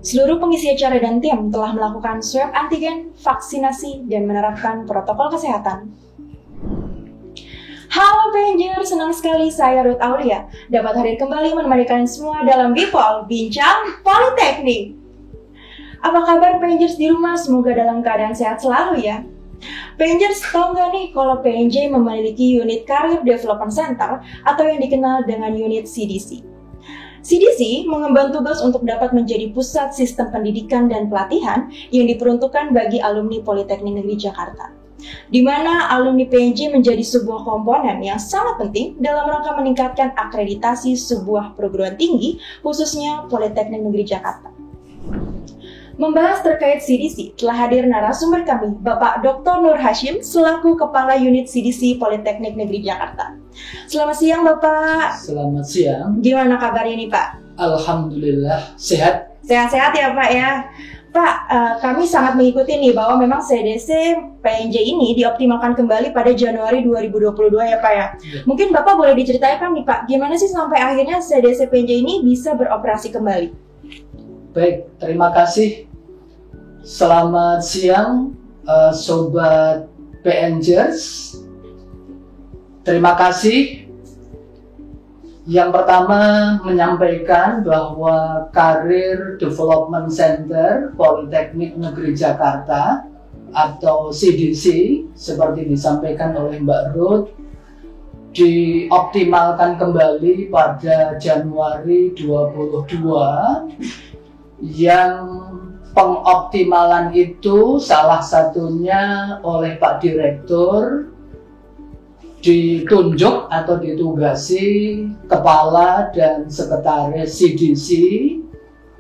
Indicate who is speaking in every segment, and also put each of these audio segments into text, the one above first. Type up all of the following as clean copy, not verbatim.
Speaker 1: Seluruh pengisi acara dan tim telah melakukan swab antigen, vaksinasi, dan menerapkan protokol kesehatan. Halo Panger, senang sekali saya Ruth Aulia dapat hadir kembali menemani kalian semua dalam Bipol, Bincang Politeknik. Apa kabar Pangers di rumah? Semoga dalam keadaan sehat selalu ya. Pangers, tahu nggak nih kalau PNJ memiliki unit Career Development Center atau yang dikenal dengan unit CDC. CDC mengemban tugas untuk dapat menjadi pusat sistem pendidikan dan pelatihan yang diperuntukkan bagi alumni Politeknik Negeri Jakarta, di mana alumni PNJ menjadi sebuah komponen yang sangat penting dalam rangka meningkatkan akreditasi sebuah perguruan tinggi, khususnya Politeknik Negeri Jakarta. Membahas terkait CDC, telah hadir narasumber kami, Bapak Dr. Nur Hashim, selaku Kepala Unit CDC Politeknik Negeri Jakarta. Selamat siang, Bapak.
Speaker 2: Selamat siang.
Speaker 1: Gimana kabarnya nih, Pak?
Speaker 2: Alhamdulillah, sehat.
Speaker 1: Sehat-sehat ya, Pak ya. Pak, kami sangat mengikuti nih bahwa memang CDC PNJ ini dioptimalkan kembali pada Januari 2022 ya, Pak ya. Mungkin Bapak boleh diceritakan nih, Pak, gimana sih sampai akhirnya CDC PNJ ini bisa beroperasi kembali?
Speaker 2: Baik, terima kasih. Selamat siang, Sobat PNJers. Terima kasih. Yang pertama menyampaikan bahwa Career Development Center Politeknik Negeri Jakarta atau CDC seperti disampaikan oleh Mbak Ruth dioptimalkan kembali pada Januari 2022 yang pengoptimalan itu salah satunya oleh Pak Direktur ditunjuk atau ditugasi Kepala dan Sekretaris CDC.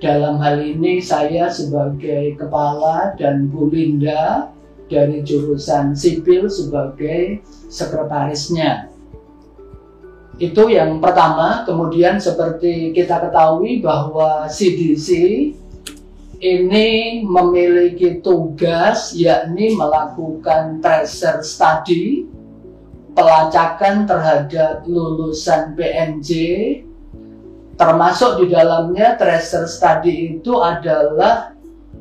Speaker 2: Dalam hal ini saya sebagai Kepala dan Bu Linda dari jurusan Sipil sebagai Sekretarisnya. Itu yang pertama. Kemudian seperti kita ketahui bahwa CDC ini memiliki tugas yakni melakukan tracer study, pelacakan terhadap lulusan PNJ, termasuk di dalamnya tracer study itu adalah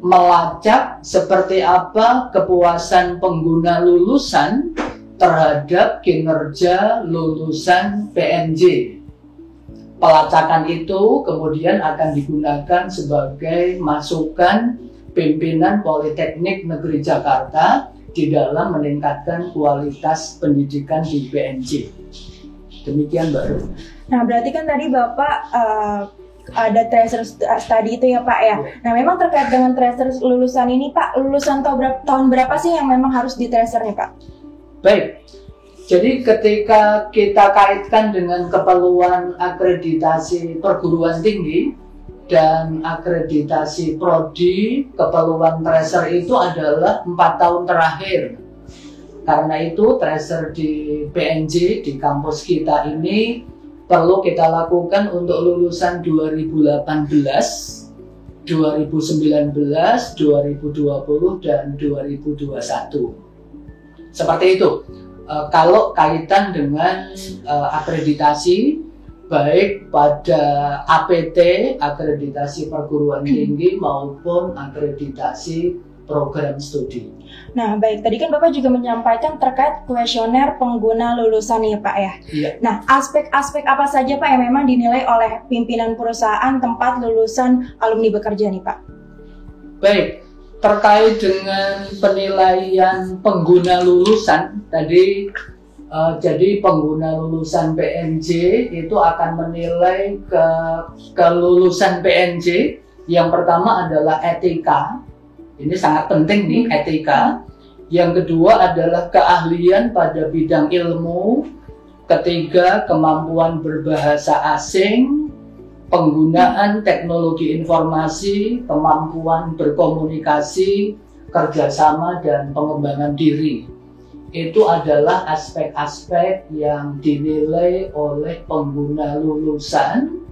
Speaker 2: melacak seperti apa kepuasan pengguna lulusan terhadap kinerja lulusan PNJ. Pelacakan itu kemudian akan digunakan sebagai masukan pimpinan Politeknik Negeri Jakarta di dalam meningkatkan kualitas pendidikan di PNJ. Demikian, Mbak Ruth.
Speaker 1: Nah, berarti kan tadi Bapak ada tracer study itu ya, Pak ya. Nah, memang terkait dengan tracer lulusan ini, Pak, lulusan tahun berapa sih yang memang harus di tracer nih, Pak?
Speaker 2: Baik. Jadi ketika kita kaitkan dengan keperluan akreditasi perguruan tinggi dan akreditasi prodi, keperluan tracer itu adalah 4 tahun terakhir. Karena itu tracer di PNJ, di kampus kita ini perlu kita lakukan untuk lulusan 2018, 2019, 2020, dan 2021. Seperti itu. Kalau kaitan dengan akreditasi, baik pada APT, akreditasi perguruan tinggi, maupun akreditasi program studi.
Speaker 1: Nah, baik. Tadi kan Bapak juga menyampaikan terkait kuesioner pengguna lulusan ya, Pak ya?
Speaker 2: Iya.
Speaker 1: Nah, aspek-aspek apa saja, Pak, yang memang dinilai oleh pimpinan perusahaan tempat lulusan alumni bekerja nih, Pak?
Speaker 2: Baik. Terkait dengan penilaian pengguna lulusan tadi, jadi pengguna lulusan PNJ itu akan menilai kelulusan PNJ. Yang pertama adalah etika, ini sangat penting nih, etika. Yang kedua adalah keahlian pada bidang ilmu. Ketiga, kemampuan berbahasa asing, penggunaan teknologi informasi, kemampuan berkomunikasi, kerjasama, dan pengembangan diri. Itu adalah aspek-aspek yang dinilai oleh pengguna lulusan.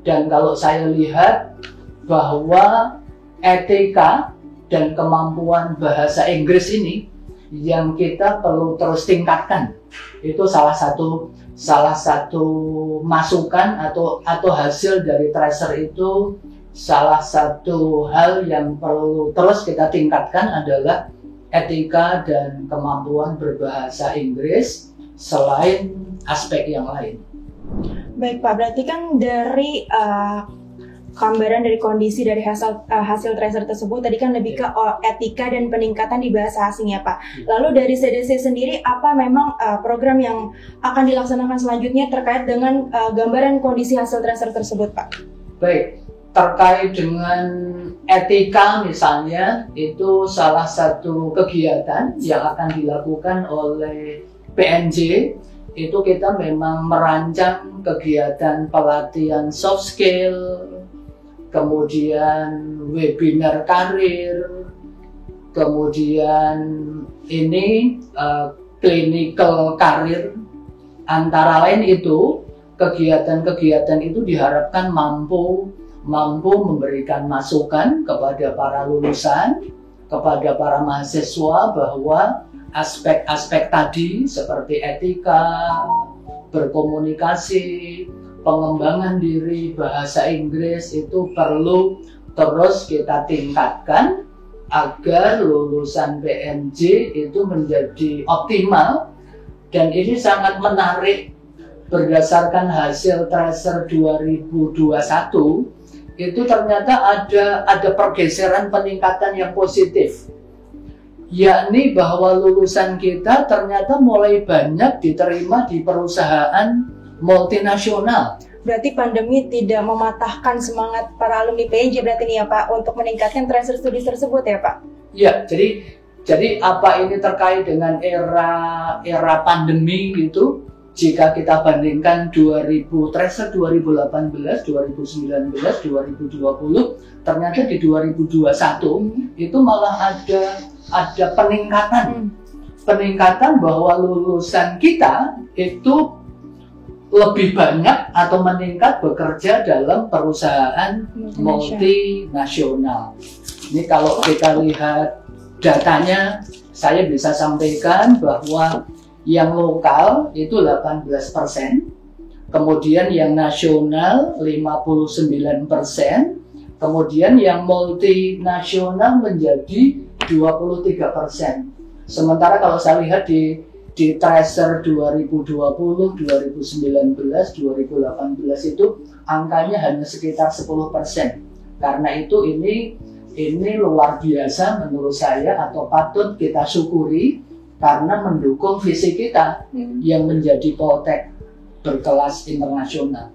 Speaker 2: Dan kalau saya lihat bahwa etika dan kemampuan bahasa Inggris ini yang kita perlu terus tingkatkan. Itu salah satu masukan atau hasil dari tracer itu salah satu hal yang perlu terus kita tingkatkan adalah etika dan kemampuan berbahasa Inggris selain aspek yang lain.
Speaker 1: Baik Pak, berarti kan dari gambaran dari kondisi dari hasil tracer tersebut tadi kan lebih ke etika dan peningkatan di bahasa asing ya Pak. Lalu dari CDC sendiri apa memang program yang akan dilaksanakan selanjutnya terkait dengan gambaran kondisi hasil tracer tersebut Pak?
Speaker 2: Baik, terkait dengan etika misalnya, itu salah satu kegiatan yang akan dilakukan oleh PNJ. Itu kita memang merancang kegiatan pelatihan soft skill, kemudian webinar karir, kemudian ini clinical karir. Antara lain itu kegiatan-kegiatan itu diharapkan mampu memberikan masukan kepada para lulusan, kepada para mahasiswa bahwa aspek-aspek tadi seperti etika, berkomunikasi, pengembangan diri, bahasa Inggris itu perlu terus kita tingkatkan agar lulusan PNJ itu menjadi optimal. Dan ini sangat menarik, berdasarkan hasil tracer 2021 itu ternyata ada pergeseran peningkatan yang positif, yakni bahwa lulusan kita ternyata mulai banyak diterima di perusahaan multinasional.
Speaker 1: Berarti pandemi tidak mematahkan semangat para alumni PNJ berarti nih ya Pak untuk meningkatkan tracer studies tersebut ya Pak?
Speaker 2: Ya, jadi apa ini terkait dengan era pandemi gitu? Jika kita bandingkan tracer 2018, 2019, 2020, ternyata di 2021 itu malah ada peningkatan bahwa lulusan kita itu lebih banyak atau meningkat bekerja dalam perusahaan multinasional. Ini kalau kita lihat datanya, saya bisa sampaikan bahwa yang lokal itu 18%, kemudian yang nasional 59%, kemudian yang multinasional menjadi 23%. Sementara kalau saya lihat di tracer 2020, 2019, 2018 itu angkanya hanya sekitar 10%. Karena itu ini luar biasa menurut saya atau patut kita syukuri karena mendukung visi kita yang menjadi Poltek berkelas internasional.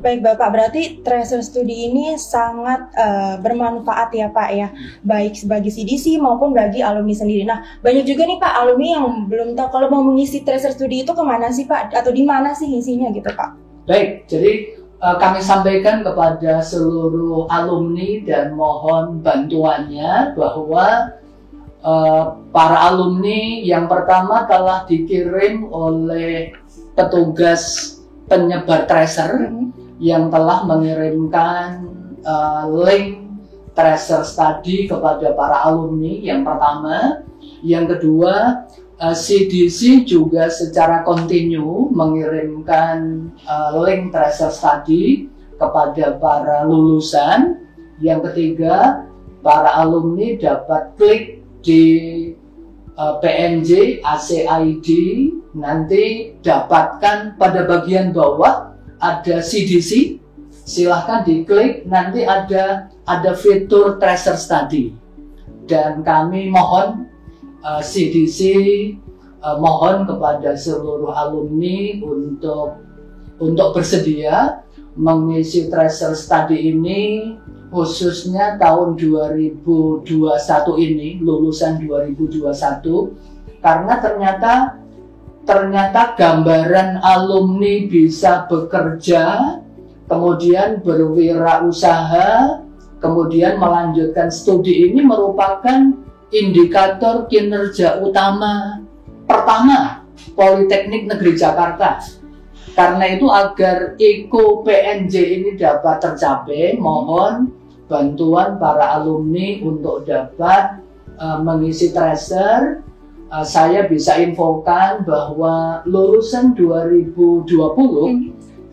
Speaker 1: Baik Bapak, berarti tracer studi ini sangat bermanfaat ya Pak ya, baik bagi CDC maupun bagi alumni sendiri. Nah banyak juga nih Pak alumni yang belum tahu kalau mau mengisi tracer studi itu kemana sih Pak, atau di mana sih isinya gitu Pak?
Speaker 2: Baik, jadi kami sampaikan kepada seluruh alumni dan mohon bantuannya bahwa para alumni yang pertama telah dikirim oleh petugas penyebar tracer yang telah mengirimkan link tracer study kepada para alumni yang pertama. Yang kedua, CDC juga secara kontinu mengirimkan link tracer study kepada para lulusan. Yang ketiga, para alumni dapat klik di PNJ ACID, nanti dapatkan pada bagian bawah ada CDC, silahkan diklik, nanti ada fitur tracer study. Dan kami mohon CDC mohon kepada seluruh alumni untuk bersedia mengisi tracer study ini, khususnya tahun 2021 ini, lulusan 2021, karena ternyata gambaran alumni bisa bekerja, kemudian berwirausaha, kemudian melanjutkan studi ini merupakan indikator kinerja utama pertama Politeknik Negeri Jakarta. Karena itu agar IKO PNJ ini dapat tercapai, mohon bantuan para alumni untuk dapat mengisi tracer. Saya bisa infokan bahwa lulusan 2020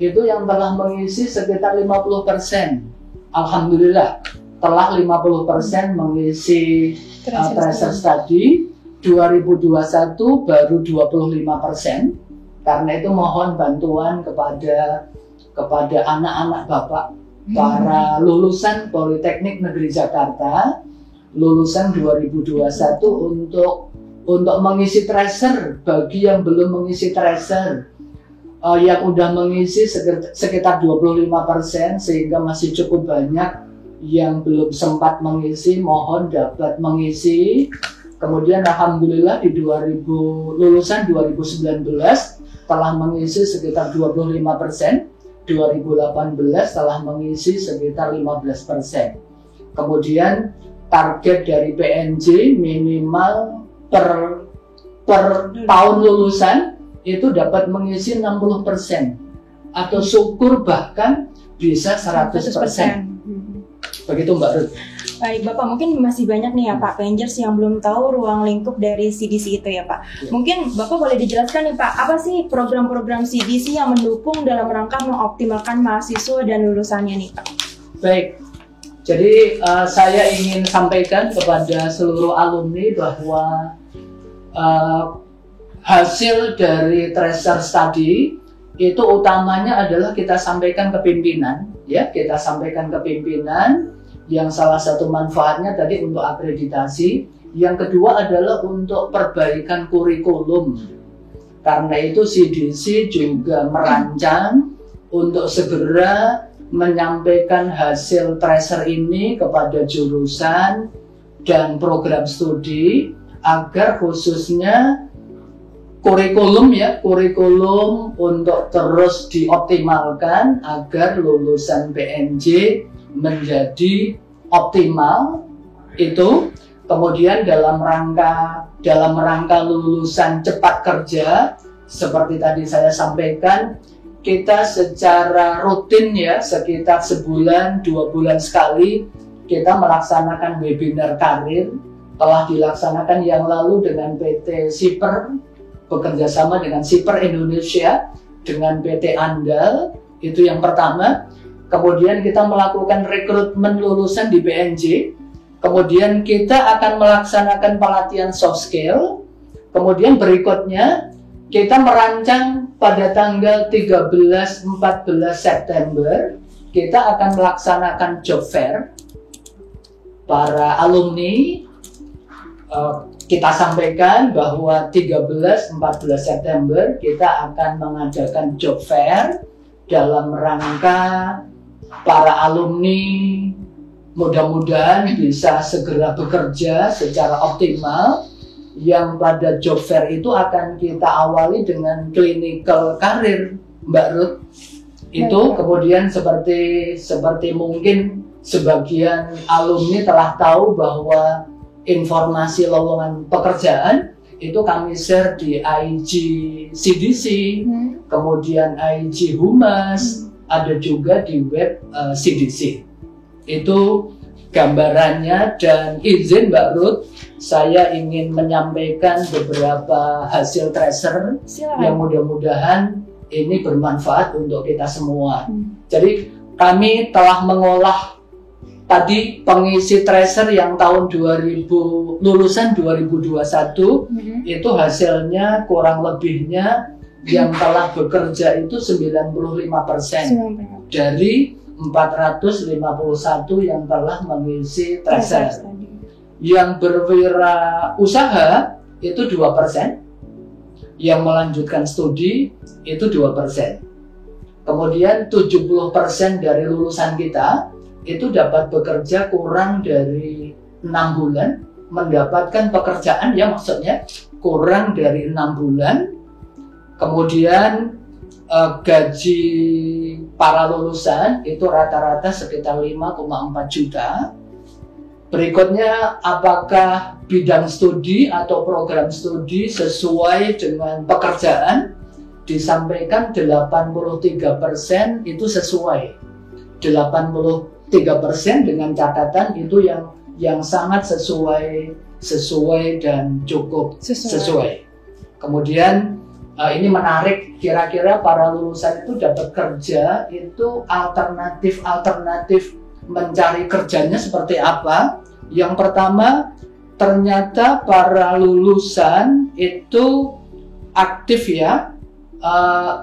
Speaker 2: itu yang telah mengisi sekitar 50%. alhamdulillah telah 50% mengisi tracer study. 2021 baru 25%. Karena itu mohon bantuan kepada anak-anak Bapak para lulusan Politeknik Negeri Jakarta lulusan 2021 untuk mengisi tracer. Bagi yang belum mengisi tracer, yang udah mengisi sekitar 25%, sehingga masih cukup banyak yang belum sempat mengisi, mohon dapat mengisi. Kemudian alhamdulillah di lulusan 2019 telah mengisi sekitar 25%, 2018 telah mengisi sekitar 15%. Kemudian target dari PNJ minimal per tahun lulusan itu dapat mengisi 60%, atau syukur bahkan bisa 100%. Begitu Mbak Ruth.
Speaker 1: Baik Bapak, mungkin masih banyak nih ya Pak Pengers yang belum tahu ruang lingkup dari CDC itu ya Pak. Mungkin Bapak boleh dijelaskan nih Pak, apa sih program-program CDC yang mendukung dalam rangka mengoptimalkan mahasiswa dan lulusannya nih Pak?
Speaker 2: Baik, jadi saya ingin sampaikan kepada seluruh alumni bahwa hasil dari tracer study itu utamanya adalah kita sampaikan ke pimpinan, ya, kita sampaikan ke pimpinan. Yang salah satu manfaatnya tadi untuk akreditasi, yang kedua adalah untuk perbaikan kurikulum. Karena itu CDC juga merancang untuk segera menyampaikan hasil tracer ini kepada jurusan dan program studi, agar khususnya kurikulum untuk terus dioptimalkan agar lulusan PNJ menjadi optimal itu. Kemudian dalam rangka lulusan cepat kerja, seperti tadi saya sampaikan, kita secara rutin ya, sekitar sebulan 2 bulan sekali kita melaksanakan webinar karir. Telah dilaksanakan yang lalu dengan PT Siper, bekerja sama dengan Siper Indonesia, dengan PT Andal, itu yang pertama. Kemudian kita melakukan rekrutmen lulusan di PNJ. Kemudian kita akan melaksanakan pelatihan soft skill. Kemudian berikutnya kita merancang pada tanggal 13-14 September kita akan melaksanakan job fair. Para alumni kita sampaikan bahwa 13-14 September kita akan mengadakan job fair dalam rangka para alumni mudah-mudahan bisa segera bekerja secara optimal. Yang pada job fair itu akan kita awali dengan clinical karir, Mbak Ruth. Itu kemudian seperti mungkin sebagian alumni telah tahu bahwa informasi lowongan pekerjaan itu kami share di IG CDC, kemudian IG Humas, ada juga di web CDC. Itu gambarannya, dan izin Mbak Ruth, saya ingin menyampaikan beberapa hasil tracer.
Speaker 1: Silakan.
Speaker 2: Yang mudah-mudahan ini bermanfaat untuk kita semua. Jadi kami telah mengolah tadi pengisi tracer yang tahun lulusan 2021, itu hasilnya kurang lebihnya yang telah bekerja itu 95% dari 451 yang telah mengisi tracer. Yang berwirausaha itu 2%, yang melanjutkan studi itu 2%. Kemudian 70% dari lulusan kita itu dapat bekerja kurang dari 6 bulan, mendapatkan pekerjaan yang maksudnya kurang dari 6 bulan. Kemudian gaji para lulusan itu rata-rata sekitar 5,4 juta. Berikutnya, apakah bidang studi atau program studi sesuai dengan pekerjaan? Disampaikan 83% itu sesuai. 83% dengan catatan itu yang sangat sesuai dan cukup sesuai. Kemudian ini menarik, kira-kira para lulusan itu dapat kerja itu alternatif mencari kerjanya seperti apa. Yang pertama, ternyata para lulusan itu aktif ya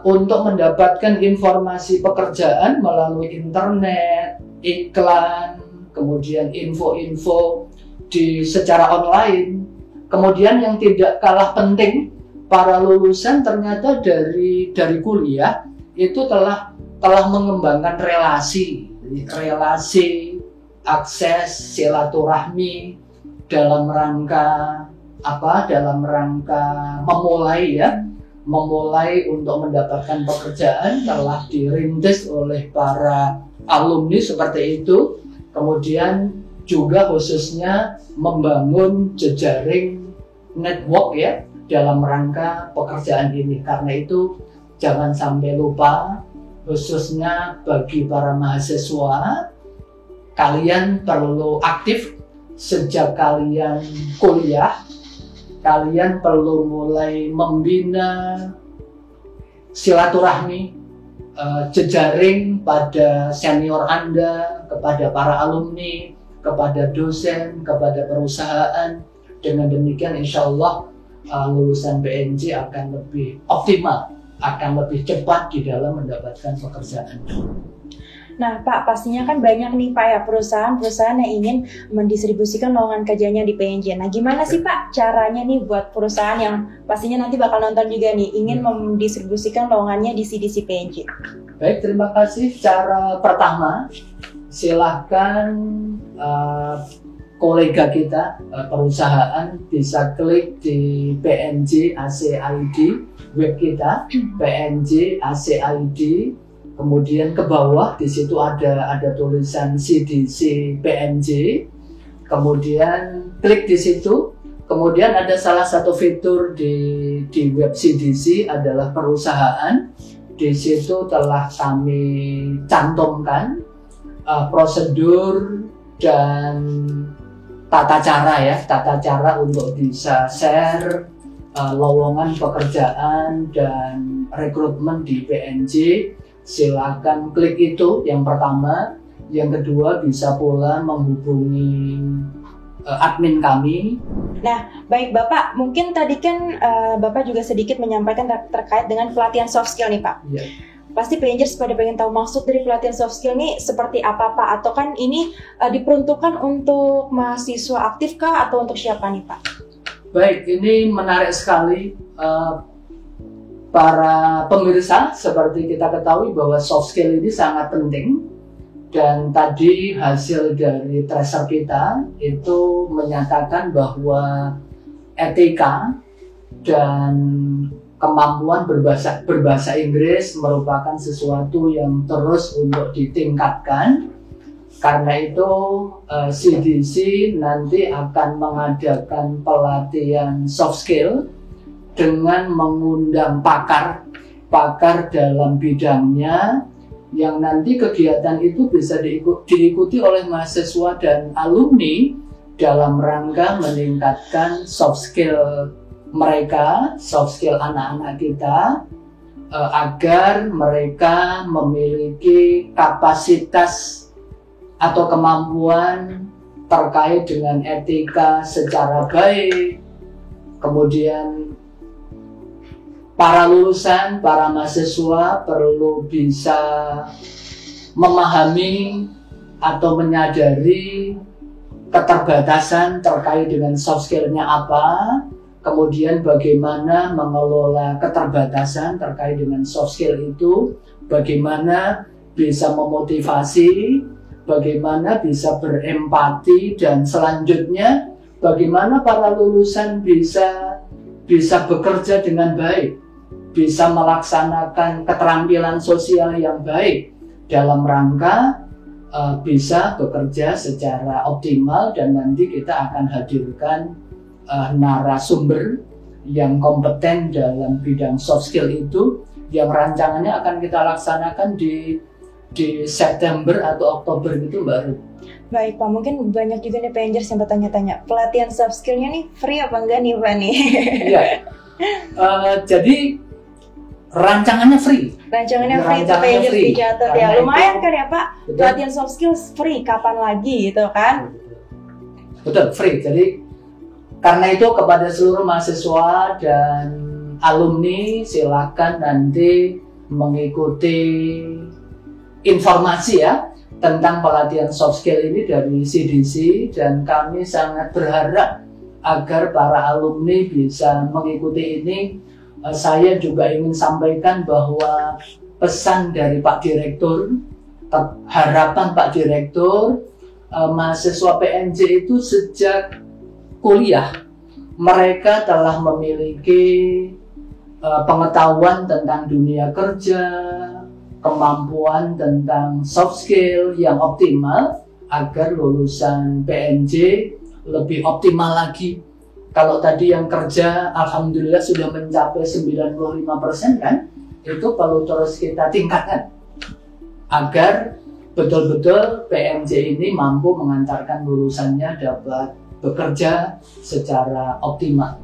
Speaker 2: untuk mendapatkan informasi pekerjaan melalui internet, iklan, kemudian info-info secara online. Kemudian yang tidak kalah penting, para lulusan ternyata dari kuliah itu telah mengembangkan relasi, akses, silaturahmi dalam rangka apa? Dalam rangka memulai untuk mendapatkan pekerjaan telah dirintis oleh para alumni seperti itu. Kemudian juga khususnya membangun jejaring network ya dalam rangka pekerjaan ini. Karena itu jangan sampai lupa, khususnya bagi para mahasiswa, kalian perlu aktif sejak kalian kuliah. Kalian perlu mulai membina silaturahmi, jejaring pada senior Anda, kepada para alumni, kepada dosen, kepada perusahaan. Dengan demikian insya Allah lulusan PNJ akan lebih optimal, akan lebih cepat di dalam mendapatkan pekerjaan.
Speaker 1: Nah Pak, pastinya kan banyak nih Pak ya perusahaan-perusahaan yang ingin mendistribusikan lowongan kerjanya di PNJ. Nah gimana sih Pak caranya nih buat perusahaan yang pastinya nanti bakal nonton juga nih ingin mendistribusikan lowongannya di CDC PNJ?
Speaker 2: Baik, terima kasih. Cara pertama, silahkan kolega kita perusahaan bisa klik di PNJ ACID web kita, PNJ ACID. Kemudian ke bawah di situ ada tulisan CDC PNJ. Kemudian klik di situ. Kemudian ada salah satu fitur di web CDC adalah perusahaan. Di situ telah kami cantumkan prosedur dan tata cara untuk bisa share lowongan pekerjaan dan rekrutmen di PNJ. Silakan klik itu yang pertama. Yang kedua bisa pula menghubungi admin kami.
Speaker 1: Nah, baik Bapak, mungkin tadi kan Bapak juga sedikit menyampaikan terkait dengan pelatihan soft skill nih Pak.
Speaker 2: Ya.
Speaker 1: Pasti Pengers pada pengen tahu maksud dari pelatihan soft skill nih seperti apa Pak? Atau kan ini diperuntukkan untuk mahasiswa aktif kah atau untuk siapa nih Pak?
Speaker 2: Baik, ini menarik sekali. Para pemirsa, seperti kita ketahui bahwa soft skill ini sangat penting. Dan tadi hasil dari tracer kita itu menyatakan bahwa etika dan kemampuan berbahasa Inggris merupakan sesuatu yang terus untuk ditingkatkan. Karena itu CDC nanti akan mengadakan pelatihan soft skill dengan mengundang pakar dalam bidangnya, yang nanti kegiatan itu bisa diikuti oleh mahasiswa dan alumni dalam rangka meningkatkan soft skill mereka, soft skill anak-anak kita, agar mereka memiliki kapasitas atau kemampuan terkait dengan etika secara baik. Kemudian para lulusan, para mahasiswa perlu bisa memahami atau menyadari keterbatasan terkait dengan soft skill-nya apa, kemudian bagaimana mengelola keterbatasan terkait dengan soft skill itu, bagaimana bisa memotivasi, bagaimana bisa berempati, dan selanjutnya bagaimana para lulusan bisa bekerja dengan baik, bisa melaksanakan keterampilan sosial yang baik dalam rangka bisa bekerja secara optimal. Dan nanti kita akan hadirkan narasumber yang kompeten dalam bidang soft skill itu, yang rancangannya akan kita laksanakan di September atau Oktober itu, Mbak Ruth.
Speaker 1: Baik Pak, mungkin banyak juga nih Pengers yang bertanya-tanya, pelatihan soft skill-nya nih free apa enggak nih Pak nih?
Speaker 2: Iya. Jadi rancangannya free.
Speaker 1: Rancangannya free itu Pengers dicatat ya. Lumayan kan ya Pak, pelatihan soft skills free, kapan lagi gitu kan?
Speaker 2: Betul, free. Jadi karena itu kepada seluruh mahasiswa dan alumni silakan nanti mengikuti informasi ya tentang pelatihan soft skill ini dari CDC, dan kami sangat berharap agar para alumni bisa mengikuti ini. Saya juga ingin sampaikan bahwa pesan dari Pak Direktur, harapan Pak Direktur, mahasiswa PNJ itu sejak kuliah mereka telah memiliki pengetahuan tentang dunia kerja, kemampuan tentang soft skill yang optimal agar lulusan PNJ lebih optimal lagi. Kalau tadi yang kerja alhamdulillah sudah mencapai 95% kan, itu perlu terus kita tingkatkan agar betul-betul PNJ ini mampu mengantarkan lulusannya dapat bekerja secara optimal.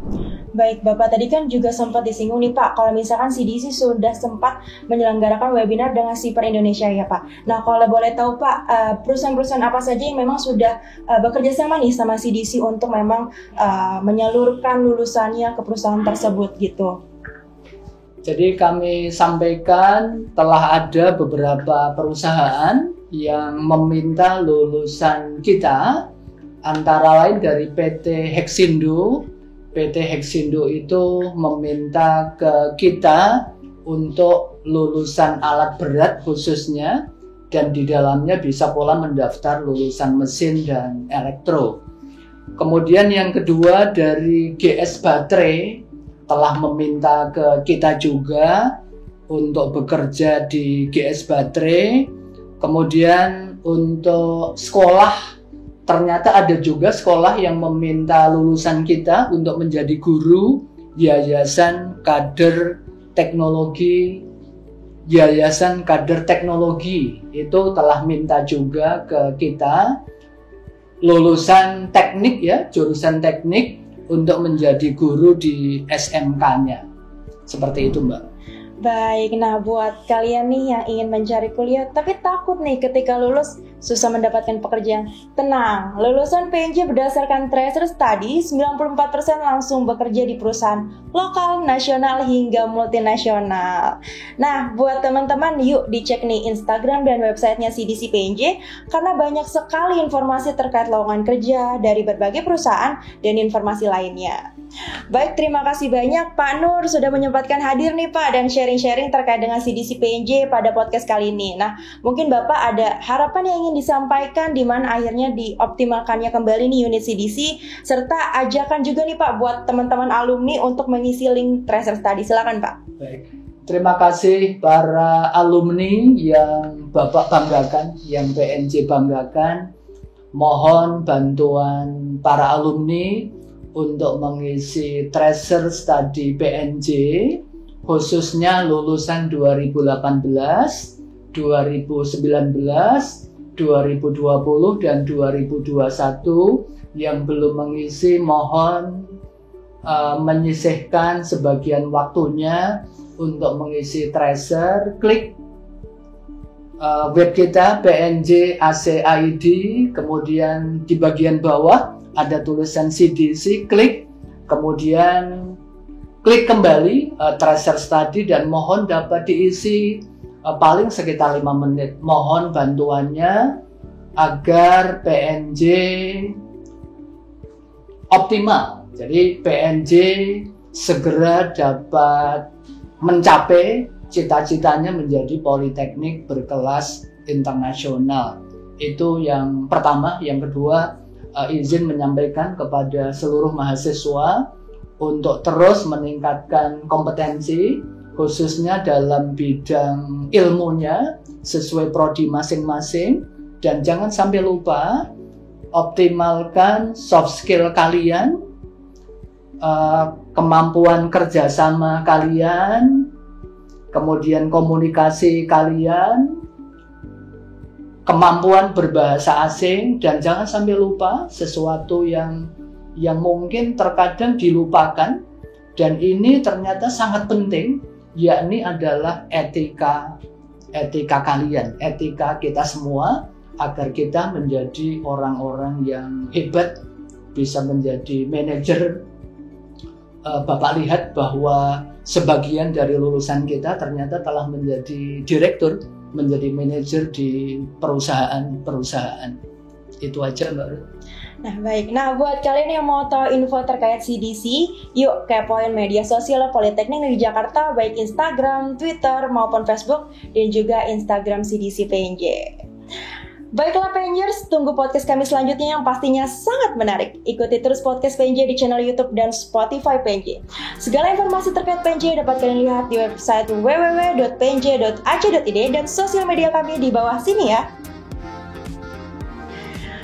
Speaker 1: Baik, Bapak tadi kan juga sempat disinggung nih Pak, kalau misalkan CDC sudah sempat menyelenggarakan webinar dengan Siper Indonesia ya Pak. Nah kalau boleh tahu Pak, perusahaan-perusahaan apa saja yang memang sudah bekerja sama nih sama CDC untuk memang menyalurkan lulusannya ke perusahaan tersebut gitu?
Speaker 2: Jadi kami sampaikan telah ada beberapa perusahaan yang meminta lulusan kita, antara lain dari PT Hexindo. PT Hexindo itu meminta ke kita untuk lulusan alat berat khususnya, dan di dalamnya bisa pula mendaftar lulusan mesin dan elektro. Kemudian yang kedua dari GS Baterai telah meminta ke kita juga untuk bekerja di GS Baterai. Kemudian untuk sekolah, ternyata ada juga sekolah yang meminta lulusan kita untuk menjadi guru Yayasan Kader Teknologi. Yayasan Kader Teknologi itu telah minta juga ke kita lulusan teknik ya, jurusan teknik untuk menjadi guru di SMK-nya. Seperti itu Mbak.
Speaker 1: Baik, nah buat kalian nih yang ingin mencari kuliah tapi takut nih ketika lulus susah mendapatkan pekerjaan, tenang, lulusan PNJ berdasarkan tracer study 94% langsung bekerja di perusahaan lokal, nasional hingga multinasional. Nah buat teman-teman yuk dicek nih Instagram dan websitenya CDC PNJ karena banyak sekali informasi terkait lowongan kerja dari berbagai perusahaan dan informasi lainnya. Baik, terima kasih banyak Pak Nur sudah menyempatkan hadir nih Pak dan sharing-sharing terkait dengan CDC PNJ pada podcast kali ini. Nah, mungkin Bapak ada harapan yang ingin disampaikan di mana akhirnya dioptimalkannya kembali nih unit CDC, serta ajakan juga nih Pak buat teman-teman alumni untuk mengisi link Tracer Study. Silakan Pak.
Speaker 2: Baik. Terima kasih para alumni yang Bapak banggakan, yang PNJ banggakan. Mohon bantuan para alumni untuk mengisi Tracer Study PNJ, khususnya lulusan 2018, 2019, 2020, dan 2021 yang belum mengisi mohon menyisihkan sebagian waktunya untuk mengisi Tracer. Klik web kita PNJ ACID, kemudian di bagian bawah ada tulisan CDC, klik, kemudian klik kembali Tracer Study dan mohon dapat diisi paling sekitar 5 menit. Mohon bantuannya agar PNJ optimal. Jadi PNJ segera dapat mencapai cita-citanya menjadi politeknik berkelas internasional. Itu yang pertama. Yang kedua, izin menyampaikan kepada seluruh mahasiswa untuk terus meningkatkan kompetensi khususnya dalam bidang ilmunya sesuai prodi masing-masing, dan jangan sampai lupa optimalkan soft skill kalian, kemampuan kerjasama kalian, kemudian komunikasi kalian, kemampuan berbahasa asing, dan jangan sampai lupa sesuatu yang mungkin terkadang dilupakan dan ini ternyata sangat penting, yakni adalah etika kalian, etika kita semua, agar kita menjadi orang-orang yang hebat, bisa menjadi manajer. Bapak lihat bahwa sebagian dari lulusan kita ternyata telah menjadi direktur, menjadi manajer di perusahaan-perusahaan. Itu aja, Mbak Ruth.
Speaker 1: Nah, baik. Nah, buat kalian yang mau tahu info terkait CDC, yuk kepoin media sosial Politeknik Negeri Jakarta, baik Instagram, Twitter, maupun Facebook, dan juga Instagram CDC PNJ. Baiklah Pengers, tunggu podcast kami selanjutnya yang pastinya sangat menarik. Ikuti terus podcast PNJ di channel YouTube dan Spotify PNJ. Segala informasi terkait PNJ dapat kalian lihat di website www.pnj.ac.id dan sosial media kami di bawah sini ya.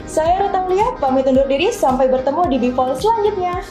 Speaker 1: Saya Ruth Aulia, pamit undur diri, sampai bertemu di Bipol selanjutnya.